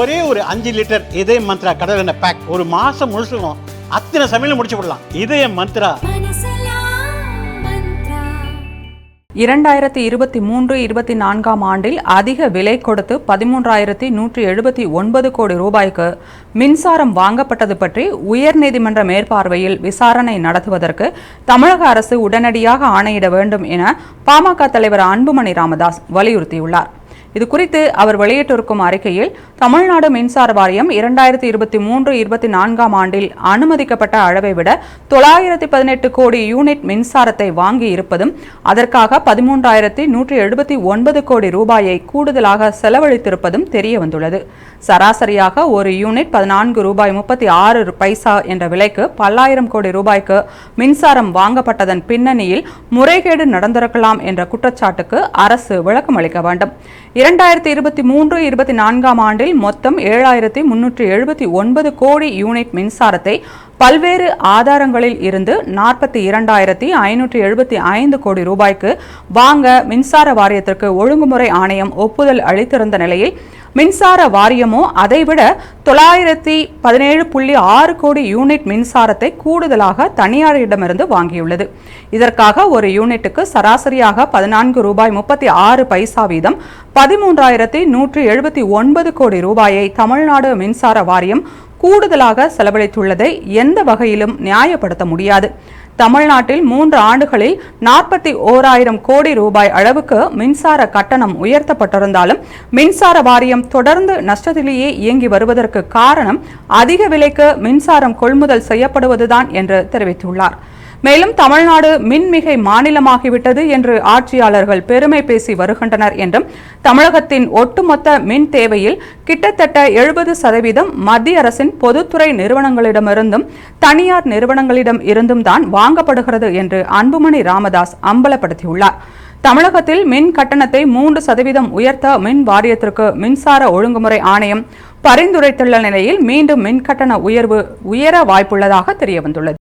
ஒரே ஒரு 5 லிட்டர் இதய மந்த்ரா கடல் எண்ணெய் பேக் ஒரு மாசம் முழுசுக்கும் அத்தனை சமையல் முடிச்சு விடலாம். இதய மந்த்ரா. 2023-24 ஆண்டில் அதிக விலை கொடுத்து 13,179 கோடி ரூபாய்க்கு மின்சாரம் வாங்கப்பட்டது பற்றி உயர்நீதிமன்ற மேற்பார்வையில் விசாரணை நடத்துவதற்கு தமிழக அரசு உடனடியாக ஆணையிட வேண்டும் என பாமக தலைவர் அன்புமணி ராமதாஸ் வலியுறுத்தியுள்ளார். இதுகுறித்து அவர் வெளியிட்டிருக்கும் அறிக்கையில், தமிழ்நாடு மின்சார வாரியம் 2023-24 ஆண்டில் அனுமதிக்கப்பட்ட அளவை விட 918 கோடி யூனிட் மின்சாரத்தை வாங்கி இருப்பதும், அதற்காக 13,179 கோடி ரூபாயை கூடுதலாக செலவழித்திருப்பதும் தெரிய வந்துள்ளது. சராசரியாக ஒரு யூனிட் 14 ரூபாய் 36 பைசா என்ற விலைக்கு பல்லாயிரம் கோடி ரூபாய்க்கு மின்சாரம் வாங்கப்பட்டதன் பின்னணியில் முறைகேடு நடந்திருக்கலாம் என்ற குற்றச்சாட்டுக்கு அரசு விளக்கம் அளிக்க வேண்டும். 2023-24 ஆண்டில் மொத்தம் 7,379 கோடி யூனிட் மின்சாரத்தை பல்வேறு ஆதாரங்களில் இருந்து 42,575 கோடி ரூபாய்க்கு வாங்க மின்சார வாரியத்திற்கு ஒழுங்குமுறை ஆணையம் ஒப்புதல் அளித்திருந்த நிலையில், மின்சார வாரியமோ அதைவிட 917.6 கோடி யூனிட் மின்சாரத்தை கூடுதலாக தனியாரிடமிருந்து வாங்கியுள்ளது. இதற்காக ஒரு யூனிட்டுக்கு சராசரியாக 14 ரூபாய் 36 பைசா வீதம் 13,179 கோடி ரூபாயை தமிழ்நாடு மின்சார வாரியம் கூடுதலாக செலவழித்துள்ளதை எந்த வகையிலும் நியாயப்படுத்த முடியாது. தமிழ்நாட்டில் 3 ஆண்டுகளில் 41,000 கோடி ரூபாய் அளவுக்கு மின்சார கட்டணம் உயர்த்தப்பட்டிருந்தாலும் மின்சார வாரியம் தொடர்ந்து நஷ்டத்திலேயே இயங்கி வருவதற்கு காரணம் அதிக விலைக்கு மின்சாரம் கொள்முதல் செய்யப்படுவதுதான் என்று தெரிவித்துள்ளார். மேலும் தமிழ்நாடு மின்மிகை மாநிலமாகிவிட்டது என்று ஆட்சியாளர்கள் பெருமை பேசி வருகின்றனர் என்றும், தமிழகத்தின் ஒட்டுமொத்த மின் தேவையில் கிட்டத்தட்ட 70% மத்திய அரசின் பொதுத்துறை நிறுவனங்களிடமிருந்தும் தனியார் நிறுவனங்களிடம் இருந்தும் தான் வாங்கப்படுகிறது என்று அன்புமணி ராமதாஸ் அம்பலப்படுத்தியுள்ளார். தமிழகத்தில் மின் கட்டணத்தை 3% உயர்த்த மின் வாரியத்திற்கு மின்சார ஒழுங்குமுறை ஆணையம் பரிந்துரைத்துள்ள நிலையில் மீண்டும் மின் கட்டண உயர வாய்ப்புள்ளதாக தெரியவந்துள்ளது.